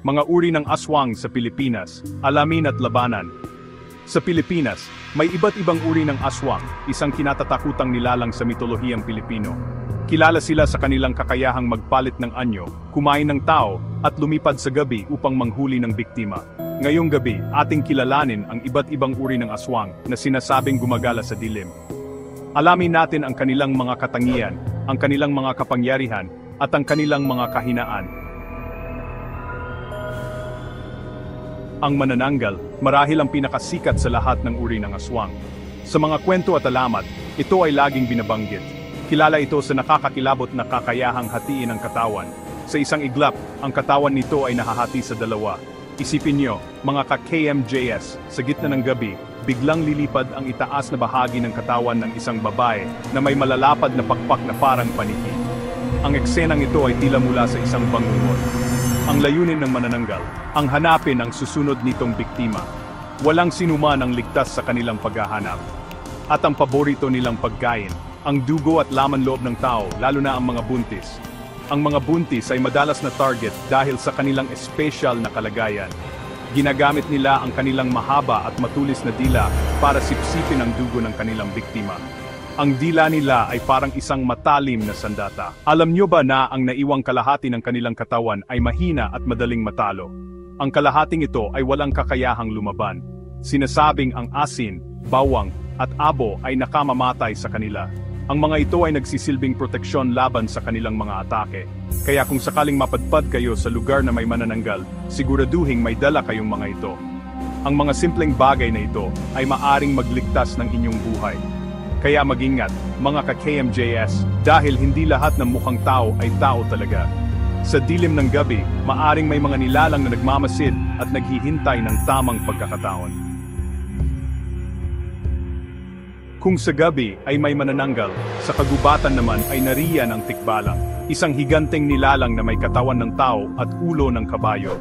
Mga uri ng aswang sa Pilipinas, alamin at labanan. Sa Pilipinas, may iba't ibang uri ng aswang, isang kinatatakutang nilalang sa mitolohiyang Pilipino. Kilala sila sa kanilang kakayahang magpalit ng anyo, kumain ng tao, at lumipad sa gabi upang manghuli ng biktima. Ngayong gabi, ating kilalanin ang iba't ibang uri ng aswang na sinasabing gumagala sa dilim. Alamin natin ang kanilang mga katangian, ang kanilang mga kapangyarihan, at ang kanilang mga kahinaan. Ang manananggal, marahil ang pinakasikat sa lahat ng uri ng aswang. Sa mga kwento at alamat, ito ay laging binabanggit. Kilala ito sa nakakakilabot na kakayahang hatiin ang katawan. Sa isang iglap, ang katawan nito ay nahahati sa dalawa. Isipin nyo, mga ka-KMJS, sa gitna ng gabi, biglang lilipad ang itaas na bahagi ng katawan ng isang babae na may malalapad na pakpak na parang paniki. Ang eksenang ito ay tila mula sa isang bangungot. Ang layunin ng manananggal, ang hanapin ang susunod nitong biktima. Walang sinuman ang ligtas sa kanilang paghahanap. At ang paborito nilang pagkain, ang dugo at laman loob ng tao, lalo na ang mga buntis. Ang mga buntis ay madalas na target dahil sa kanilang espesyal na kalagayan. Ginagamit nila ang kanilang mahaba at matulis na dila para sipsipin ang dugo ng kanilang biktima. Ang dila nila ay parang isang matalim na sandata. Alam nyo ba na ang naiwang kalahati ng kanilang katawan ay mahina at madaling matalo? Ang kalahating ito ay walang kakayahang lumaban. Sinasabing ang asin, bawang, at abo ay nakamamatay sa kanila. Ang mga ito ay nagsisilbing proteksyon laban sa kanilang mga atake. Kaya kung sakaling mapadpad kayo sa lugar na may manananggal, siguraduhing may dala kayong mga ito. Ang mga simpleng bagay na ito ay maaring magligtas ng inyong buhay. Kaya mag-ingat, mga ka-KMJS, dahil hindi lahat ng mukhang tao ay tao talaga. Sa dilim ng gabi, maaring may mga nilalang na nagmamasid at naghihintay ng tamang pagkakataon. Kung sa gabi ay may manananggal, sa kagubatan naman ay nariyan ang tikbalang, isang higanteng nilalang na may katawan ng tao at ulo ng kabayo.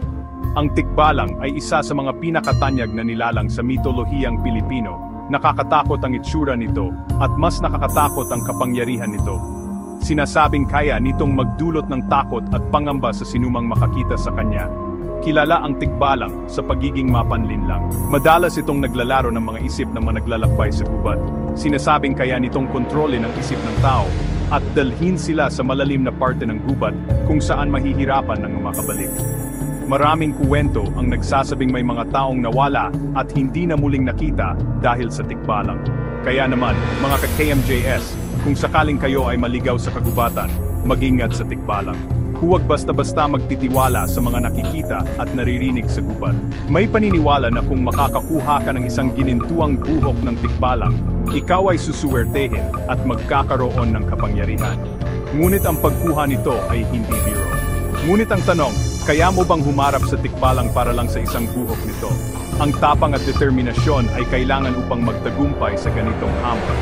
Ang tikbalang ay isa sa mga pinakatanyag na nilalang sa mitolohiyang Pilipino. Nakakatakot ang itsura nito, at mas nakakatakot ang kapangyarihan nito. Sinasabing kaya nitong magdulot ng takot at pangamba sa sinumang makakita sa kanya. Kilala ang tikbalang sa pagiging mapanlinlang. Madalas itong naglalaro ng mga isip ng mga naglalakbay sa gubat. Sinasabing kaya nitong kontrolin ang isip ng tao at dalhin sila sa malalim na parte ng gubat kung saan mahihirapan ng makabalik. Maraming kuwento ang nagsasabing may mga taong nawala at hindi na muling nakita dahil sa tikbalang. Kaya naman, mga ka-KMJS, kung sakaling kayo ay maligaw sa kagubatan, mag-ingat sa tikbalang. Huwag basta-basta magtitiwala sa mga nakikita at naririnig sa gubat. May paniniwala na kung makakakuha ka ng isang ginintuang buhok ng tikbalang, ikaw ay susuwertehin at magkakaroon ng kapangyarihan. Ngunit ang pagkuha nito ay hindi biro. Ngunit ang tanong, kaya mo bang humarap sa tikbalang para lang sa isang buhok nito? Ang tapang at determinasyon ay kailangan upang magtagumpay sa ganitong hamon.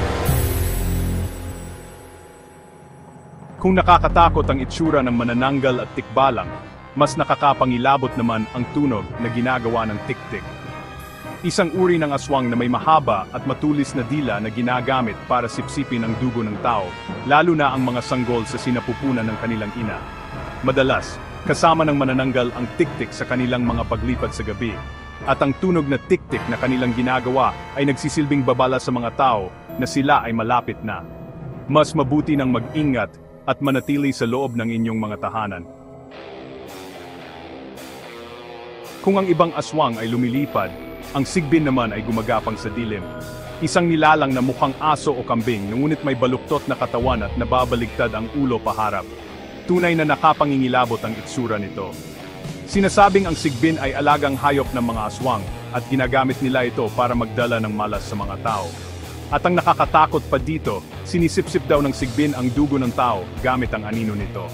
Kung nakakatakot ang itsura ng manananggal at tikbalang, mas nakakapangilabot naman ang tunog na ginagawa ng tik-tik. Isang uri ng aswang na may mahaba at matulis na dila na ginagamit para sipsipin ang dugo ng tao, lalo na ang mga sanggol sa sinapupunan ng kanilang ina. Madalas, kasama ng manananggal ang tik-tik sa kanilang mga paglipad sa gabi, at ang tunog na tik-tik na kanilang ginagawa ay nagsisilbing babala sa mga tao na sila ay malapit na. Mas mabuti nang mag-ingat at manatili sa loob ng inyong mga tahanan. Kung ang ibang aswang ay lumilipad, ang sigbin naman ay gumagapang sa dilim. Isang nilalang na mukhang aso o kambing, ngunit may baluktot na katawan at nababaligtad ang ulo paharap. Tunay na nakapangingilabot ang itsura nito. Sinasabing ang sigbin ay alagang hayop ng mga aswang at ginagamit nila ito para magdala ng malas sa mga tao. At ang nakakatakot pa dito, sinisipsip daw ng sigbin ang dugo ng tao gamit ang anino nito.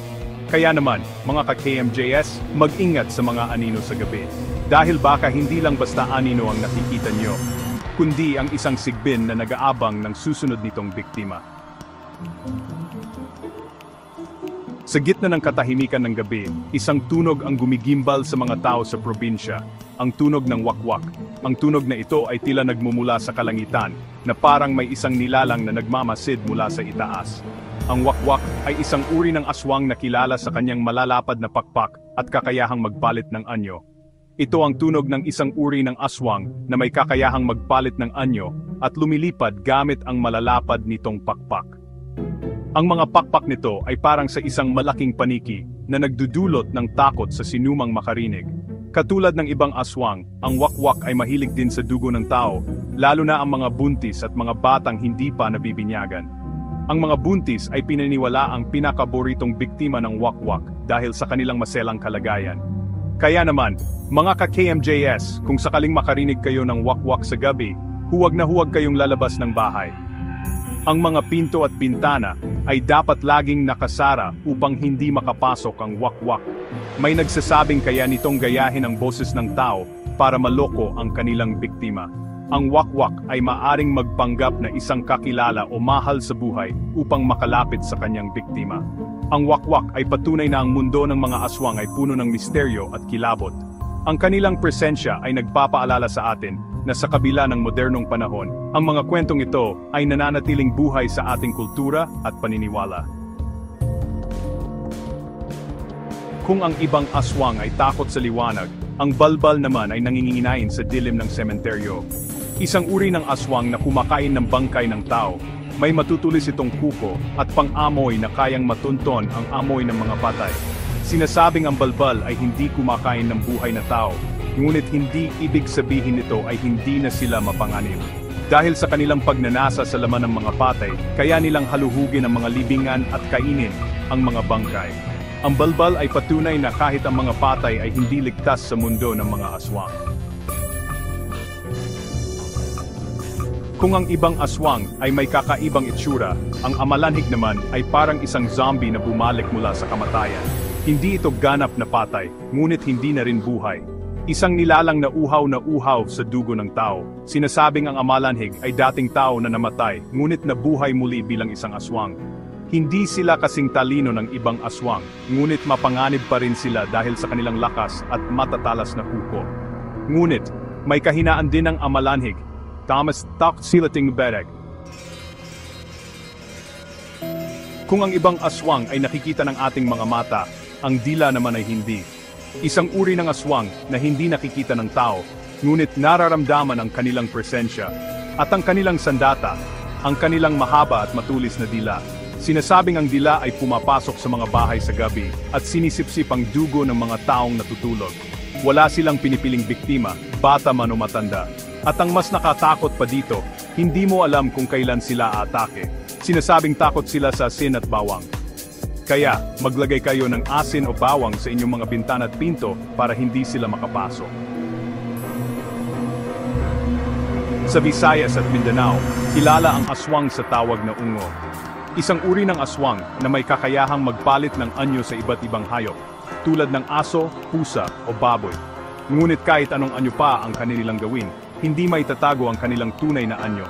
Kaya naman, mga ka-KMJS, mag-ingat sa mga anino sa gabi. Dahil baka hindi lang basta anino ang nakikita nyo, kundi ang isang sigbin na nag-aabang ng susunod nitong biktima. Sa gitna ng katahimikan ng gabi, isang tunog ang gumigimbal sa mga tao sa probinsya, ang tunog ng wakwak. Ang tunog na ito ay tila nagmumula sa kalangitan, na parang may isang nilalang na nagmamasid mula sa itaas. Ang wakwak ay isang uri ng aswang na kilala sa kanyang malalapad na pakpak at kakayahang magpalit ng anyo. Ito ang tunog ng isang uri ng aswang na may kakayahang magpalit ng anyo at lumilipad gamit ang malalapad nitong pakpak. Ang mga pakpak nito ay parang sa isang malaking paniki na nagdudulot ng takot sa sinumang makarinig. Katulad ng ibang aswang, ang wakwak ay mahilig din sa dugo ng tao, lalo na ang mga buntis at mga batang hindi pa nabibinyagan. Ang mga buntis ay pinaniwala ang pinakaboritong biktima ng wakwak dahil sa kanilang maselang kalagayan. Kaya naman, mga ka-KMJS, kung sakaling makarinig kayo ng wakwak sa gabi, huwag na huwag kayong lalabas ng bahay. Ang mga pinto at bintana ay dapat laging nakasara upang hindi makapasok ang wakwak. May nagsasabing kaya nitong gayahin ang boses ng tao para maloko ang kanilang biktima. Ang wakwak ay maaring magpanggap na isang kakilala o mahal sa buhay upang makalapit sa kanyang biktima. Ang wakwak ay patunay na ang mundo ng mga aswang ay puno ng misteryo at kilabot. Ang kanilang presensya ay nagpapaalala sa atin na sa kabila ng modernong panahon, ang mga kwentong ito ay nananatiling buhay sa ating kultura at paniniwala. Kung ang ibang aswang ay takot sa liwanag, ang balbal naman ay nanginginain sa dilim ng sementeryo. Isang uri ng aswang na kumakain ng bangkay ng tao. May matutulis itong kuko at pang-amoy na kayang matunton ang amoy ng mga patay. Sinasabing ang balbal ay hindi kumakain ng buhay na tao, ngunit hindi ibig sabihin nito ay hindi na sila mapanganib. Dahil sa kanilang pagnanasa sa laman ng mga patay, kaya nilang haluhugin ang mga libingan at kainin ang mga bangkay. Ang balbal ay patunay na kahit ang mga patay ay hindi ligtas sa mundo ng mga aswang. Kung ang ibang aswang ay may kakaibang itsura, ang amalanhig naman ay parang isang zombie na bumalik mula sa kamatayan. Hindi ito ganap na patay, ngunit hindi na rin buhay. Isang nilalang na uhaw sa dugo ng tao. Sinasabing ang amalanhig ay dating tao na namatay, ngunit nabuhay muli bilang isang aswang. Hindi sila kasing talino ng ibang aswang, ngunit mapanganib pa rin sila dahil sa kanilang lakas at matatalas na kuko. Ngunit, may kahinaan din ang amalanhig. Thomas tak silating bereg. Kung ang ibang aswang ay nakikita ng ating mga mata, ang dila naman ay hindi. Isang uri ng aswang na hindi nakikita ng tao, ngunit nararamdaman ang kanilang presensya. At ang kanilang sandata, ang kanilang mahaba at matulis na dila. Sinasabing ang dila ay pumapasok sa mga bahay sa gabi at sinisipsip ang dugo ng mga taong natutulog. Wala silang pinipiling biktima, bata man o matanda. At ang mas nakatakot pa dito, hindi mo alam kung kailan sila aatake. Sinasabing takot sila sa asin at bawang. Kaya, maglagay kayo ng asin o bawang sa inyong mga bintana at pinto para hindi sila makapasok. Sa Visayas at Mindanao, kilala ang aswang sa tawag na ungo. Isang uri ng aswang na may kakayahang magpalit ng anyo sa iba't ibang hayop, tulad ng aso, pusa o baboy. Ngunit kahit anong anyo pa ang kanilang gawin, hindi maitatago ang kanilang tunay na anyo.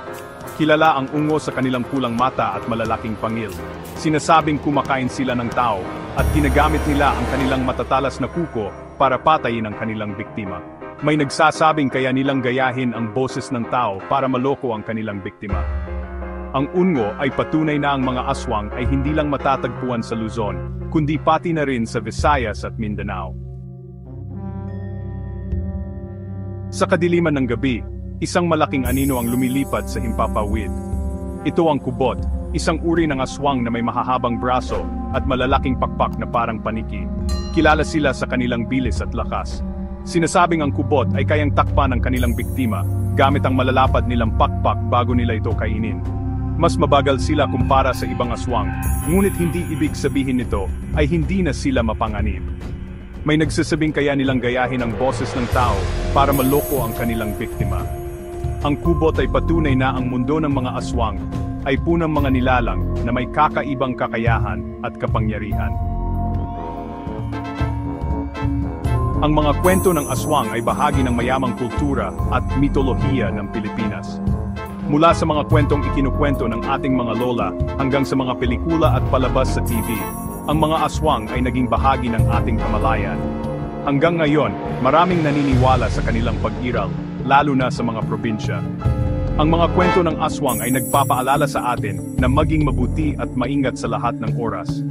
Kilala ang ungo sa kanilang pulang mata at malalaking pangil. Sinasabing kumakain sila ng tao at ginagamit nila ang kanilang matatalas na kuko para patayin ang kanilang biktima. May nagsasabing kaya nilang gayahin ang boses ng tao para maloko ang kanilang biktima. Ang ungo ay patunay na ang mga aswang ay hindi lang matatagpuan sa Luzon, kundi pati na rin sa Visayas at Mindanao. Sa kadiliman ng gabi, isang malaking anino ang lumilipad sa himpapawid. Ito ang kubot, isang uri ng aswang na may mahahabang braso at malalaking pakpak na parang paniki. Kilala sila sa kanilang bilis at lakas. Sinasabing ang kubot ay kayang takpan ng kanilang biktima gamit ang malalapad nilang pakpak bago nila ito kainin. Mas mabagal sila kumpara sa ibang aswang, ngunit hindi ibig sabihin nito ay hindi na sila mapanganib. May nagsasabing kaya nilang gayahin ang boses ng tao para maloko ang kanilang biktima. Ang kubot ay patunay na ang mundo ng mga aswang ay punang mga nilalang na may kakaibang kakayahan at kapangyarihan. Ang mga kwento ng aswang ay bahagi ng mayamang kultura at mitolohiya ng Pilipinas. Mula sa mga kwentong ikinukwento ng ating mga lola hanggang sa mga pelikula at palabas sa TV, ang mga aswang ay naging bahagi ng ating kamalayan. Hanggang ngayon, maraming naniniwala sa kanilang pag-iral, lalo na sa mga probinsya. Ang mga kwento ng aswang ay nagpapaalala sa atin na maging mabuti at maingat sa lahat ng oras.